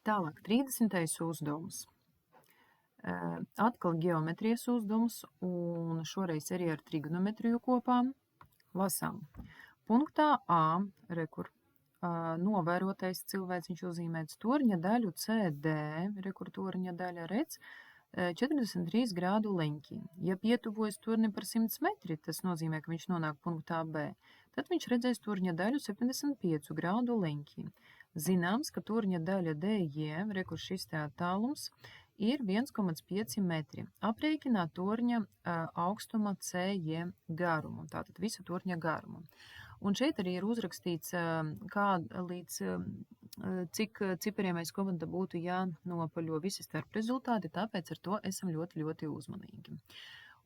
Tālāk, 30. uzdevums. Atkal geometrijas uzdevums, un šoreiz arī ar trigonometriju kopā. Lasām. Punktā A, rekur, novērotais cilvēks, viņš uzzīmēts torņa daļu CD, rekur torņa daļa redz, 43 grādu leņķī. Ja pietuvojas tornim par 100 metri, tas nozīmē, ka viņš nonāk punktā B, tad viņš redzēs torņa daļu 75 grādu leņķī. Zināms, ka torņa daļa DJ, rekur šis tā attālums, ir 1,5 metri. Aprēķināt torņa augstuma CJ garumu, tātad visu torņa garumu. Un šeit arī ir uzrakstīts, cik cipariem aiz komanda būtu jānopaļo visi starp rezultāti, tāpēc ar to esam ļoti, ļoti uzmanīgi.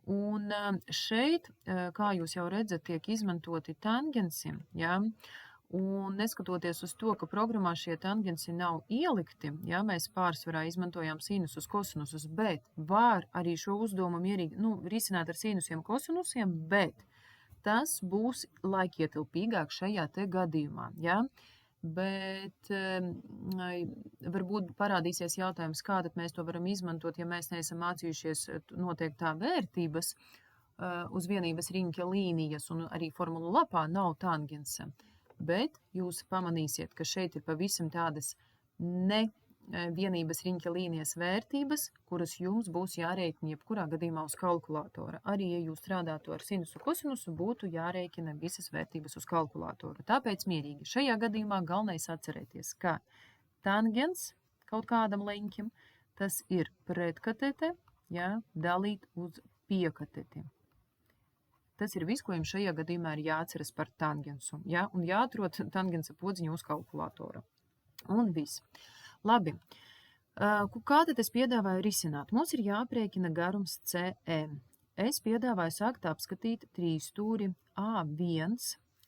Un šeit, kā jūs jau redzat, tiek izmantoti tangensi, ja? Un neskatoties uz to, ka programmā šie tangensi nav ielikti, ja, mēs pārsvarā izmantojām sinusus, kosinusus, bet var arī šo uzdevumu mierīgi risināt ar sinusiem, kosinusiem, bet tas būs laikietilpīgāk šajā te gadījumā. Ja? Bet varbūt parādīsies jautājums, kā tad mēs to varam izmantot, ja mēs neesam mācījušies noteiktā vērtības uz vienības riņķa līnijas un arī formulu lapā nav tangensa. Bet jūs pamanīsiet, ka šeit ir pavisam tādas nevienības riņķa līnijas vērtības, kuras jums būs jārēķina jebkurā gadījumā uz kalkulātora. Arī, ja jūs strādātu ar sinusu kosinusu, būtu jārēķina visas vērtības uz kalkulātora. Tāpēc mierīgi. Šajā gadījumā galvenais atcerēties, ka tangens kaut kādam leņķim, tas ir pretkatete, ja, dalīt uz piekateti. Tas ir viss, ko jums šajā gadījumā ir jāatceras par tangensu. Ja? Un jāatrod tangensa podziņu uz kalkulātora. Un viss. Labi. Kā tad es piedāvāju risināt? Mums ir jāprēķina garums CE. Es piedāvāju sākt apskatīt trīsstūri A1,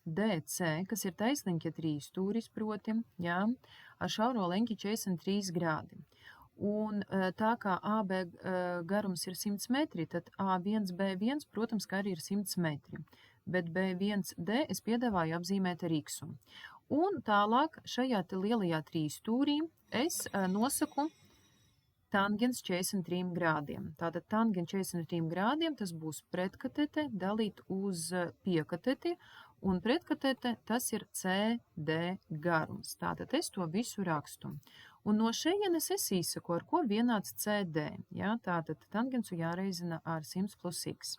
DC, kas ir taisleņķa trīsstūris proti, ja? Ar šauro leņķi 43 grādi. Un tā kā AB garums ir 100 metri, tad A1, B1, protams, ka arī ir 100 metri. Bet B1D es piedāvāju apzīmēt ar X. Un tālāk šajā te lielajā trīsstūrī es nosaku tangens 43 grādiem. Tātad tangens 43 grādiem tas būs pretkatete dalīt uz piekateti, un pretkatete tas ir CD garums. Tātad es to visu rakstu. Un no šejienes es izsaku, ar ko vienāds CD. Ja? Tātad tangensu jāreizina ar 100 plus X.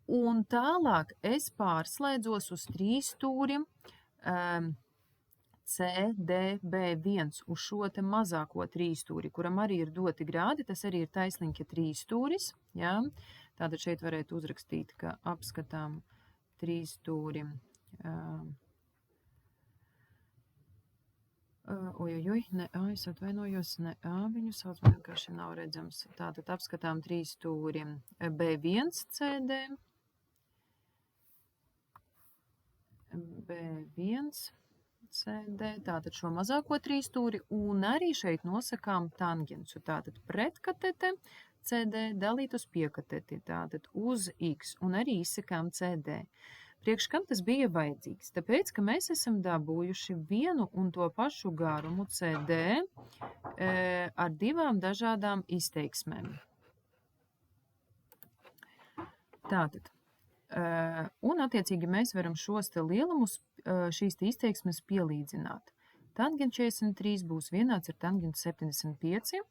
Un tālāk es pārslēdzos uz trīsstūri CDB1 uz šo te mazāko trīsstūri, kuram arī ir doti grādi, tas arī ir taisliņķa trīsstūris. Ja? Tātad šeit varētu uzrakstīt, ka apskatām trīsstūri. Ne A, es atvainojos, ne A, viņu sauc, vienkārši nav redzams. Tātad apskatām trīsstūri B1 CD, B1 CD, tātad šo mazāko trīsstūri, un arī šeit nosakām tangensu. Tātad pretkatete CD dalīt uz piekateti, tātad uz X, un arī izsakām CD. Priekš kam tas bija vajadzīgs? Tāpēc, ka mēs esam dabūjuši vienu un to pašu garumu CD ar divām dažādām izteiksmēm. Tātad, un attiecīgi mēs varam šos te lielumus, šīs te izteiksmes pielīdzināt. Tangens 43 būs vienāds ar tangens 75,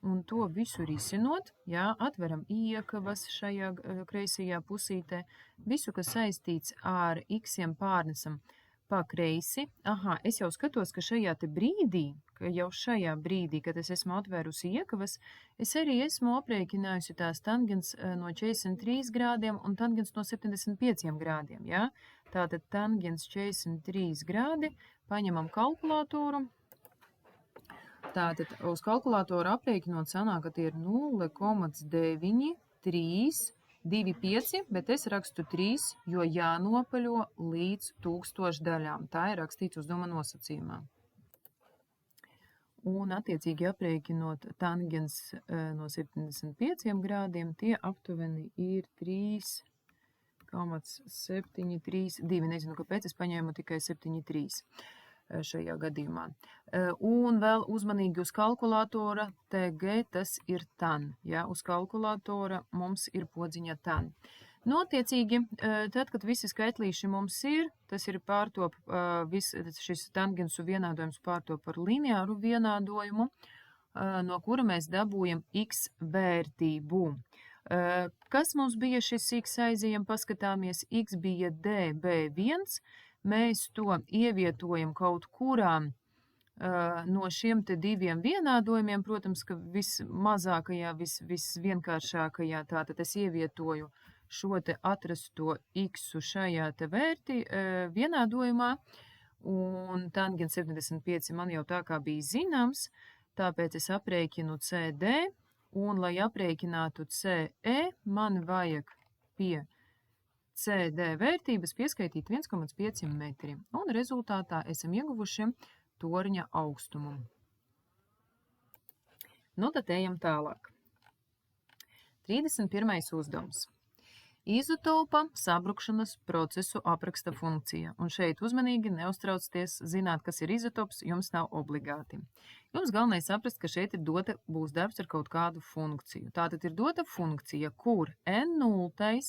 un to visu risinot, jā, atveram iekavas šajā kreisajā pusītē, visu, kas saistīts ar X-iem pārnesam pa kreisi. Aha, es jau skatos, ka šajā te brīdī, kad es esmu atvērusi iekavas, es arī esmu aprēķinājusi tās tangens no 43 grādiem un tangens no 75 grādiem, jā. Tātad tangens 43 grādi, paņemam kalkulātoru. Tātad uz kalkulātoru aprēķinot sanāk, ka tie ir 0,9325, bet es rakstu 3, jo jānopaļo līdz 1000 daļām. Tā ir rakstīts uzdevuma nosacījumā. Un attiecīgi aprēķinot tangens no 75 grādiem, tie aptuveni ir 3,732. Nezinu, kāpēc es paņēmu tikai 7,3. šajā gadījumā. Un vēl uzmanīgi uz kalkulatora TG, tas ir tan. Ja? Uz kalkulatora mums ir podziņa tan. Notiecīgi, tad, kad visi skaitlīši mums ir, tas ir pārtop, šis tangensu vienādojums pārtop par lineāru vienādojumu, no kura mēs dabūjam x vērtību. Kas mums bija šis x, aizejam, paskatāmies, x bija db1, mēs to ievietojam kaut kurā no šiem te diviem vienādojumiem, protams, ka vismazākajā, visvienkāršākajā, tātad es ievietoju šo te atrasto x šajā te vienādojumā, un tangens 75 man jau tā kā bija zināms, tāpēc es aprēķinu CD, un, lai aprēķinātu CE, man vajag pie CD vērtības pieskaitīt 1,5 metri, un rezultātā esam ieguvuši torņa augstumu. Nu, tad ejam tālāk. 31. uzdevums. Izotopa sabrukšanas procesu apraksta funkcija. Un šeit uzmanīgi neuztraucieties, zināt, kas ir izotops, jums nav obligāti. Jums galvenais saprast, ka šeit ir dota būs darbs ar kaut kādu funkciju. Tātad ir dota funkcija, kur n0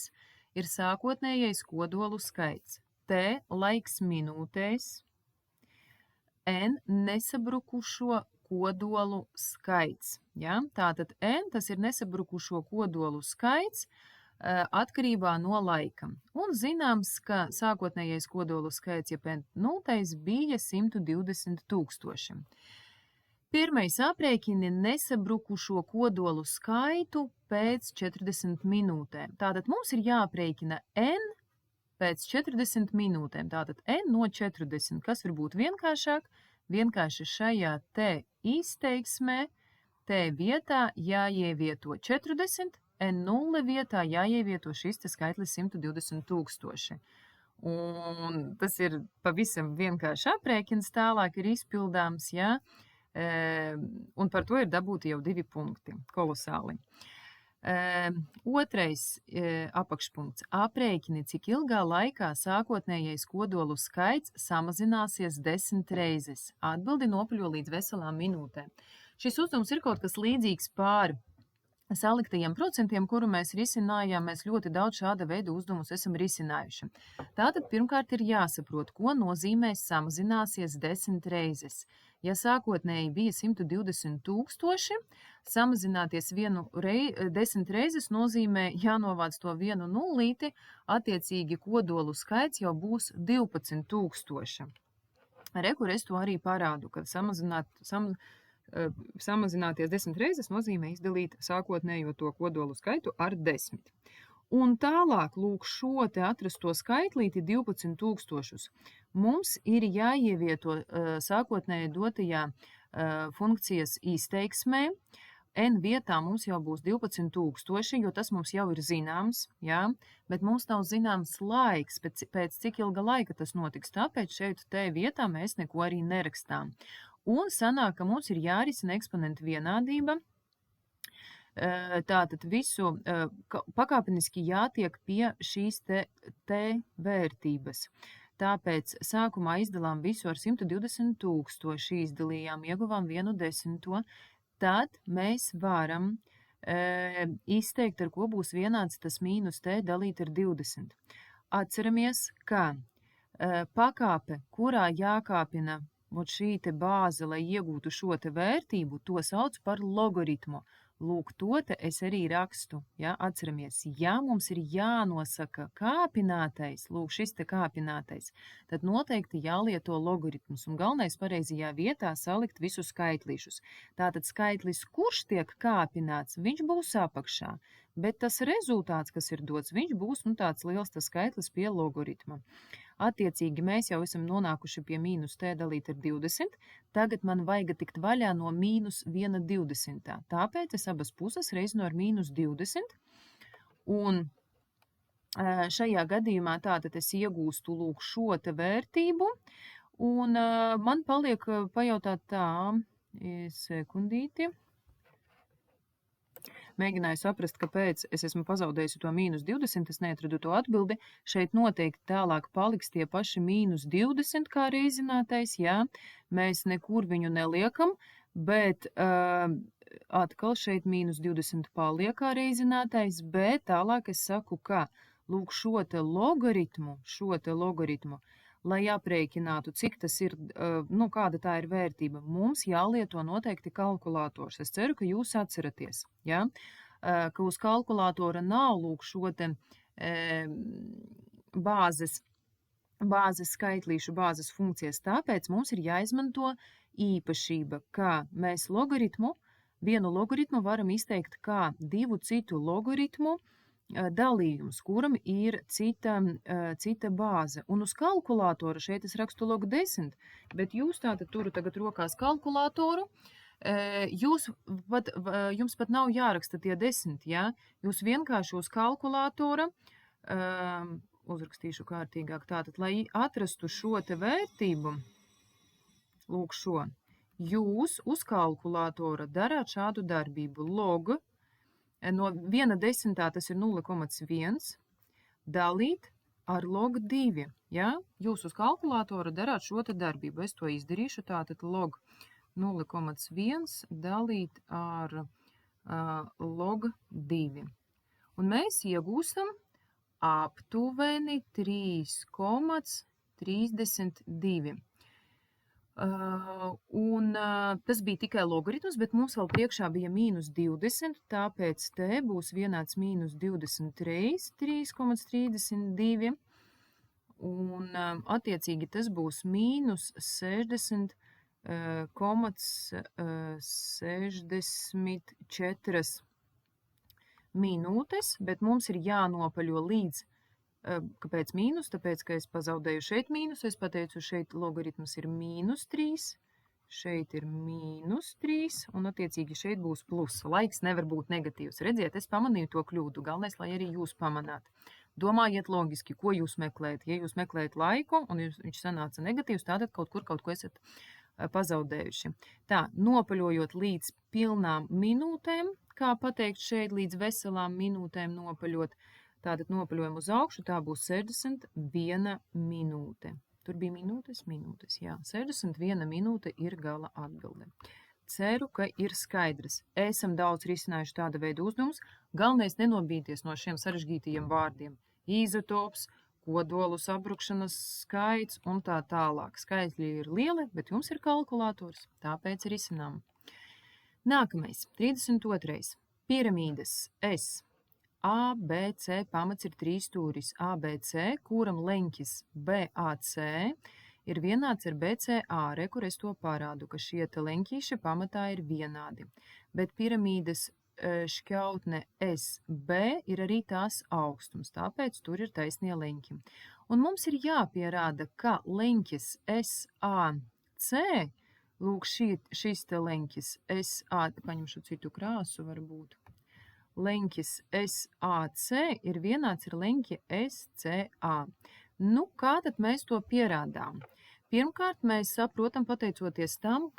ir sākotnējais kodolu skaits, t laiks minūtēs, n nesabrukušo kodolu skaits. Ja? Tātad n tas ir nesabrukušo kodolu skaits, atkarībā no laika. Un zināms, ka sākotnējais kodolu skaits, ja n0 bija 120 000. Pirmais aprēķini nesabrukušo kodolu skaitu pēc 40 minūtēm. Tātad mums ir jāaprēķina n pēc 40 minūtēm. Tātad n no 40, kas var būt vienkāršāk, vienkārši šajā te izteiksmē, te vietā jāievieto 40, n0 vietā jāievieto šis te skaitlis 120 000. Un tas ir pavisam vienkārši aprēķins, tālāk ir izpildāms, ja? Un par to ir dabūti jau 2 punkti. Kolosāli. Otrais apakšpunkts. Aprēķini, cik ilgā laikā sākotnējais kodolu skaits samazināsies 10 reizes. Atbildi nopaļo līdz veselām minūtēm. Šis uzdevums ir kaut kas līdzīgs pār saliktajiem procentiem, kuru mēs risinājām, mēs ļoti daudz šāda veida uzdevumus esam risinājuši. Tātad pirmkārt ir jāsaprot, ko nozīmē samazināsies 10 reizes. Ja sākotnēji bija 120 000, samazināties 10 reizes nozīmē jānovāc to vienu nulīti, attiecīgi kodolu skaits jau būs 12 000. Rekur es to arī parādu, kad samazināties 10 reizes nozīmē izdalīt sākotnējo to kodolu skaitu ar 10. Un tālāk, lūk, šo te atrasto skaitlīti 12 000. Mums ir jāievieto sākotnēji dotajā funkcijas izteiksmē. N vietā mums jau būs 12 000, jo tas mums jau ir zināms, ja? Bet mums nav zināms laiks, pēc cik ilga laika tas notiks. Tāpēc šeit te vietā mēs neko arī nerakstām. Un sanāk, ka mums ir jārisina eksponentu vienādība. Tātad visu pakāpeniski jātiek pie šīs te vērtības. Tāpēc sākumā izdalām visu ar 120 000, izdalījām, ieguvām 1/10. Tad mēs varam izteikt, ar ko būs vienāds tas mīnus t dalīt ar 20. Atceramies, ka pakāpe, kurā jākāpina šī te bāze, lai iegūtu šo te vērtību, to sauc par logaritmu. Lūk, to te es arī rakstu. Ja? Atceramies, ja mums ir jānosaka kāpinātais, lūk, šis te kāpinātais, tad noteikti jālieto logaritmus. Un galvenais pareizajā vietā salikt visus skaitlīšus. Tātad skaitlis, kurš tiek kāpināts, viņš būs apakšā. Bet tas rezultāts, kas ir dots, viņš būs tāds liels tas skaitlis pie logaritma. Attiecīgi mēs jau esam nonākuši pie mīnus t dalīt ar 20. Tagad man vajag tikt vaļā no mīnus 1/20. Tāpēc es abas puses reizinu ar mīnus 20. Un šajā gadījumā tātad es iegūstu lūk šo te vērtību. Un man paliek pajautāt tā, sekundīti. Mēģināju saprast, kāpēc es esmu pazaudējusi to -20, es neatradu to atbildi. Šeit noteikti tālāk paliks tie paši -20 kā reizinātais, jā. Mēs nekur viņu neliekam, bet atkal šeit -20 paliek kā reizinātais, bet tālāk es saku, ka, lūk, šo te logaritmu, lai aprēķinātu, cik tas ir, kāda tā ir vērtība, mums jālieto noteikti kalkulators. Es ceru, ka jūs atceraties, ja? Ka uz kalkulatora nav, lūk, šo te bāzes skaitlīšu, bāzes funkcijas, tāpēc mums ir jāizmanto īpašība, ka mēs vienu logaritmu varam izteikt kā divu citu logaritmu dalījums, kuram ir cita bāze. Un uz kalkulātora šeit es rakstu log 10, bet jūs tātad turu tagad rokās kalkulātoru, jums pat nav jāraksta tie 10, ja? Jūs vienkārši uz kalkulātora, uzrakstīšu kārtīgāk, tātad, lai atrastu šo te vērtību, lūk šo, jūs uz kalkulātora darāt šādu darbību. Log no 1/10 tas ir 0,1 dalīt ar log 2. Ja? Jūs uz kalkulātora darāt šo te darbību. Es to izdarīšu, tātad log 0,1 dalīt ar log 2. Un mēs iegūstam aptuveni 3,32. Tas bija tikai logaritms, bet mums vēl priekšā bija -20, tāpēc te būs vienāds -23, 3,32, un attiecīgi tas būs -60,64 minūtes, bet mums ir jānopaļo līdz. Kāpēc mīnus? Tāpēc, ka es pazaudēju šeit mīnus, es pateicu, šeit logaritms ir -3, šeit ir -3, un attiecīgi šeit būs plusa. Laiks nevar būt negatīvs. Redziet, es pamanīju to kļūdu. Galvenais, lai arī jūs pamanāt. Domājiet logiski, ko jūs meklējat. Ja jūs meklējat laiku, un viņš sanāca negatīvs, tātad kaut ko esat pazaudējuši. Tā, nopaļojot līdz pilnām minūtēm, kā pateikt šeit, līdz veselām minūtēm nopaļot, tātad nopaļojam uz augšu, tā būs 61 minūte. Tur bija minūtes, jā. 61 minūte ir gala atbilde. Ceru, ka ir skaidrs. Esam daudz risinājuši tāda veida uzdevumus. Galvenais nenobīties no šiem sarežģītajiem vārdiem. Izotops, kodolu sabrukšanas skaits un tā tālāk. Skaitļi ir lieli, bet jums ir kalkulators, tāpēc risinām. Nākamais, 32. Piramīdas S. ABC pamats ir 3 stūris ABC, kuram leņķis BAC ir vienāds ar BCA. Re, kur es to parādu, ka šie te leņķīši pamatā ir vienādi. Bet piramīdas šķautne SB ir arī tās augstums, tāpēc tur ir taisnie leņķi. Un mums ir jāpierāda, ka leņķis SAC, lūk, šis te leņķis SA, paņemšu citu krāsu varbūt. Leņķis SAC ir vienāds ar leņķi SCA. Nu, kā tad mēs to pierādām? Pirmkārt, mēs saprotam, pateicoties tam,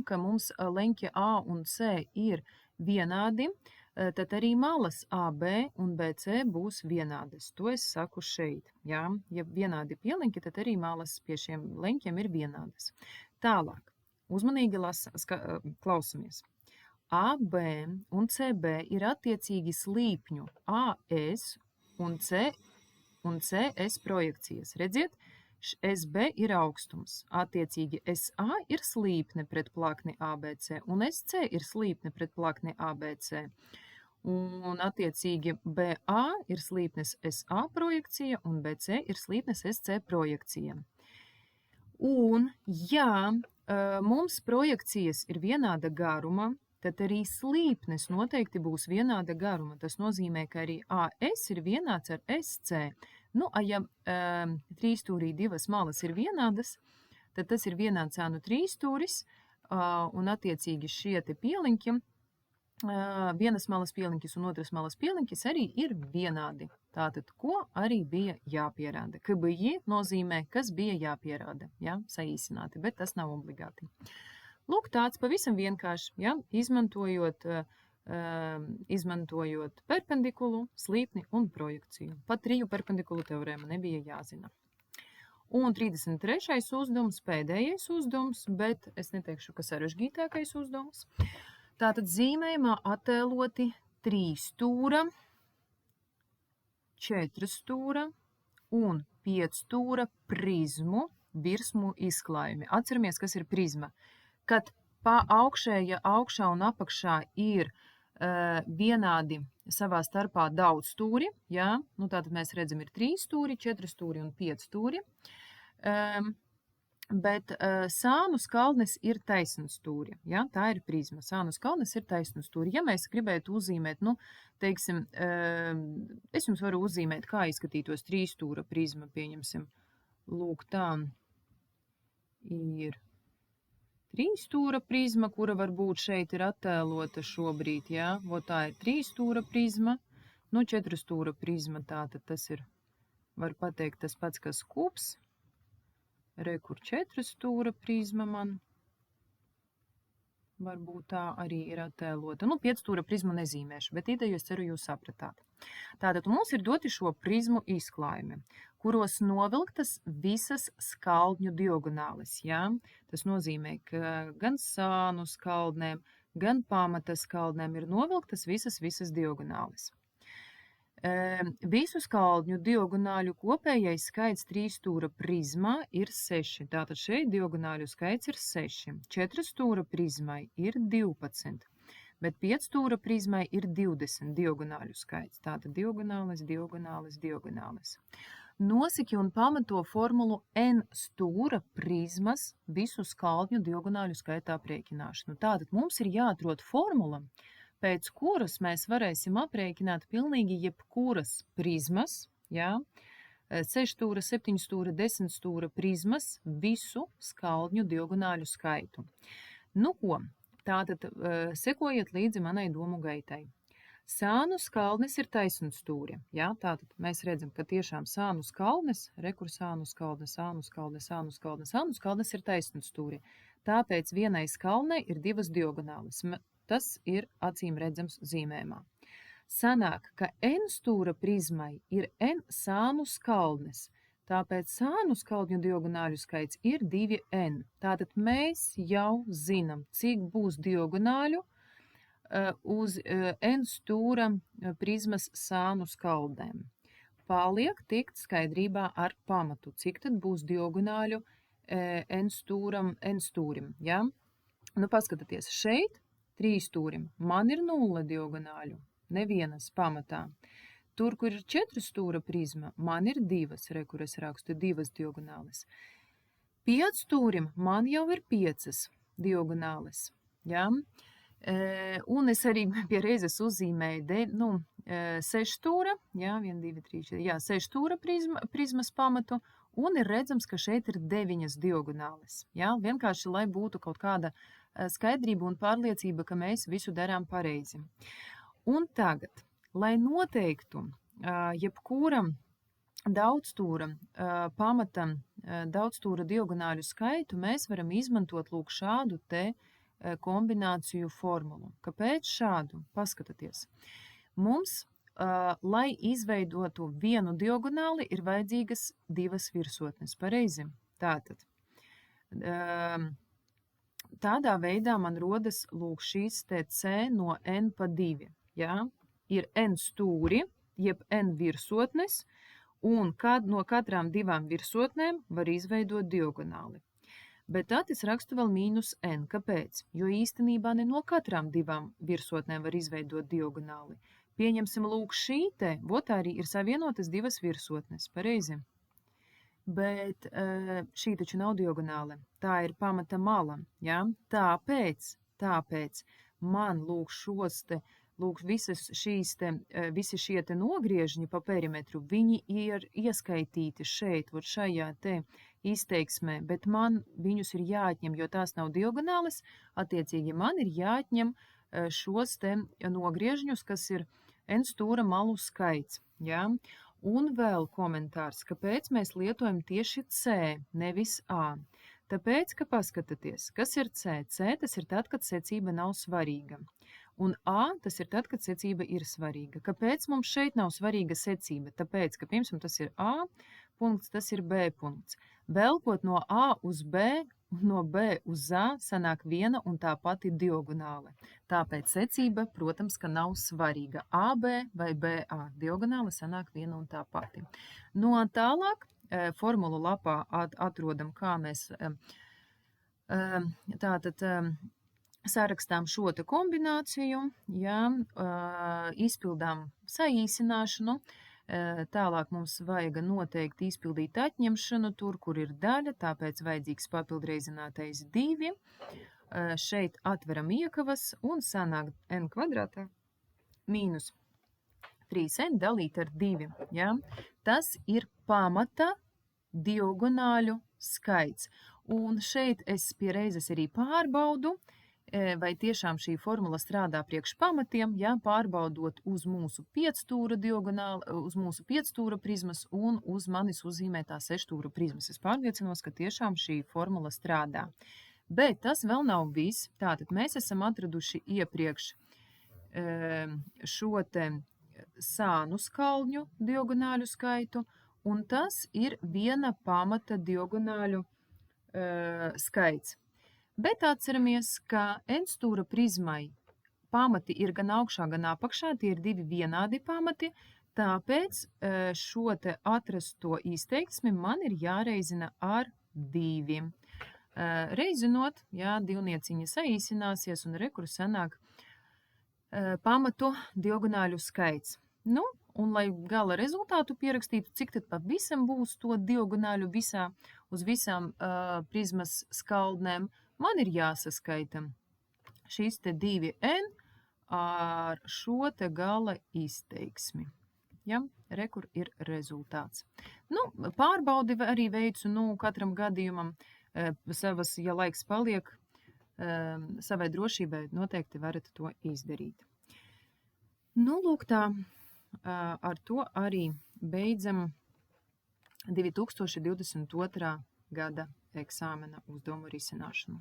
ka mums leņķi A un C ir vienādi, tad arī malas AB un BC būs vienādas. To es saku šeit. Ja vienādi pieleņķi, tad arī malas pie šiem leņķiem ir vienādas. Tālāk, uzmanīgi klausamies. AB un CB ir attiecīgi slīpņu AS un CS projekcijas. Redziet, SB ir augstums. Attiecīgi SA ir slīpne pret plakni ABC un SC ir slīpne pret plakni ABC. Un attiecīgi BA ir slīpnes SA projekcija un BC ir slīpnes SC projekcija. Un, ja mums projekcijas ir vienāda garuma, tad arī slīpnes noteikti būs vienāda garuma. Tas nozīmē, ka arī AS ir vienāds ar SC. Nu, ja trīsstūrī divas malas ir vienādas, tad tas ir vienāds ānu trīsstūris, un attiecīgi šie te pieliņķi, vienas malas pieliņķis un otras malas pieliņķis arī ir vienādi. Tātad, ko arī bija jāpierāda? KBJ nozīmē, kas bija jāpierāda, ja, saīsināti, bet tas nav obligāti. Lūk, tāds pavisam vienkārši, ja, izmantojot perpendikulu, slīpni un projekciju. Pat 3 perpendikulu teorēma nebija jāzina. Un 33. uzdevums, pēdējais uzdevums, bet es neteikšu, ka sarežģītākais uzdevums. Tātad zīmējumā attēloti 3 stūra, 4 stūra un 5 stūra prizmu virsmu izklājumi. Atceramies, kas ir prizma. Kad augšā un apakšā ir vienādi savā starpā daudz stūri, ja? Nu, tātad mēs redzam, ir 3 stūri, 4 stūri un 5 stūri, bet sānu skalnes ir taisns stūri, ja? Tā ir prizma. Sānu skalnes ir taisns stūri. Ja mēs gribētu uzzīmēt, nu, teiksim, es jums varu uzzīmēt, kā izskatītos 3 stūra prizma, pieņemsim. Lūk, tā ir 3 stūra prizma, kura varbūt šeit ir attēlota šobrīd, jā. Tā ir 3 stūra prizma, nu 4 stūra prizma, tātad tas ir, var pateikt, tas pats, kas kubs. Kur 4 stūra prizma man varbūt tā arī ir attēlota. Nu, 5 stūra prizmu nezīmēšu, bet ideju es ceru jūs sapratāt. Tātad mums ir doti šo prizmu izklājumi, kuros novilktas visas skaldņu diagonāles, jā? Tas nozīmē, ka gan sānu skaldnēm, gan pamata skaldnēm ir novilktas visas diagonāles. Visu skaldņu diagonāļu kopējais skaits 3 stūra prizmā ir 6. Tātad šeit diagonāļu skaits ir 6. 4 stūra prizmai ir 12. Bet 5 stūra prizmai ir 20 diagonāļu skaits. Tātad diagonāles. Nosaki un pamato formulu n stūra prizmas visu skaldņu diagonāļu skaitā aprēķināšanu. Tātad mums ir jāatrod formula, pēc kuras mēs varēsim aprēķināt pilnīgi jebkuras prizmas, jā, 6 stūra, 7 stūra, 10 stūra prizmas visu skaldņu diagonāļu skaitu. Nu ko, tātad sekojiet līdzi manai domu gaitai. Sānu skaldnes ir taisnstūri, jā, tātad mēs redzam, ka tiešām sānu skaldnes, rekur sānu skaldnes ir taisnstūri. Tāpēc vienai skaldnei ir 2 diagonāles. Tas ir acīm redzams zīmējumā. Sanāk, ka n stūra prizmai ir n sānu skaldnes, tāpēc sānu skaldņu diagonāļu skaits ir 2n. Tātad mēs jau zinām, cik būs diagonāļu uz n stūra prizmas sānu skaldēm. Paliek tikt skaidrībā ar pamatu, cik tad būs diagonāļu n stūrim. Ja? Nu, paskatieties, šeit 3 stūrim man ir 0 diagonāļu, nevienas pamatā. Tur, kur ir 4 stūra prizma, man ir 2, kur es rakstu 2 diagonāles. 5 stūrim man jau ir 5 diagonāles. Ja? Un es arī pie reizes uzzīmēju 6 stūra, jā, 1, 2, 3, 4, jā, 6 stūra prizmas pamatu, un ir redzams, ka šeit ir 9 diagonāles. Jā? Vienkārši, lai būtu kaut kāda skaidrība un pārliecība, ka mēs visu darām pareizi. Un tagad, lai noteiktu jebkura daudzstūra pamata daudzstūra diagonāļu skaitu, mēs varam izmantot lūk šādu te kombināciju formulu. Kāpēc šādu? Paskatieties. Mums, lai izveidotu vienu diagonāli, ir vajadzīgas 2 virsotnes. Pareizi? Tātad. Tādā veidā man rodas lūk šīs te C no n pa 2. Ja? Ir n stūri, jeb n virsotnes, un no katrām 2 virsotnēm var izveidot diagonāli. Bet tad es rakstu vēl mīnus n. Kāpēc? Jo īstenībā ne no katrām 2 virsotnēm var izveidot diagonāli. Pieņemsim lūk šī te, tā arī ir savienotas 2 virsotnes. Pareizi? Bet šī taču nav diagonāle. Tā ir pamata mala. Ja? Tāpēc man lūk šos te, lūk visi šie te nogriežņi pa perimetru, viņi ir ieskaitīti šeit, šajā te izteiksmē, bet man viņus ir jāatņem, jo tās nav diagonāles, attiecīgi man ir jāatņem šos te nogriežņus, kas ir n stūra malu skaits. Ja? Un vēl komentārs, kāpēc mēs lietojam tieši C, nevis A. Tāpēc, ka paskatieties, kas ir C? C tas ir tad, kad secība nav svarīga. Un A tas ir tad, kad secība ir svarīga. Kāpēc mums šeit nav svarīga secība? Tāpēc, ka pirms tas ir A punkts, tas ir B punkts. Velkot no A uz B, no B uz A sanāk viena un tā pati diagonāle. Tāpēc secība, protams, ka nav svarīga. AB vai BA diagonāle sanāk viena un tā pati. No tālāk formulu lapā atrodam, kā mēs tātad sarakstām šo te kombināciju, ja, izpildām saīsināšanu, tālāk mums vajag noteikti izpildīt atņemšanu tur, kur ir daļa, tāpēc vajadzīgs papildreizinātais 2. Šeit atveram iekavas un sanāk n kvadrātā mīnus 3n dalīt ar 2. Ja? Tas ir pamata diagonāļu skaits. Un šeit es pie reizes arī pārbaudu, vai tiešām šī formula strādā priekš pamatiem, ja, pārbaudot uz mūsu 5-stūra diagonāli, uz mūsu 5-stūra prizmas un uz manis uzzīmētā 6-stūra prizmas. Es pārliecinos, ka tiešām šī formula strādā. Bet tas vēl nav viss. Tātad mēs esam atraduši iepriekš šo te sānu skalņu diagonāļu skaitu, un tas ir viena pamata diagonāļu skaits. Bet atceramies, ka n-stūra prizmai pamati ir gan augšā, gan apakšā, tie ir divi vienādi pamati, tāpēc šo te atrasto izteiksmi man ir jāreizina ar 2. Reizinot, jā, divnieciņa saīsināsies un re, kur sanāk pamatu diagonāļu skaits. Nu, un lai gala rezultātu pierakstītu, cik tad pavisam būs to diagonāļu uz visām prizmas skaldnēm, man ir jāsaskaita šis te 2n ar šo te gala izteiksmi. Ja? Re, kur ir rezultāts. Nu, pārbaudi arī veicu, katram gadījumam savas, ja laiks paliek, savai drošībai noteikti varat to izdarīt. Nu, lūk tā, ar to arī beidzam 2022. gada eksāmena uzdevumu risināšanu.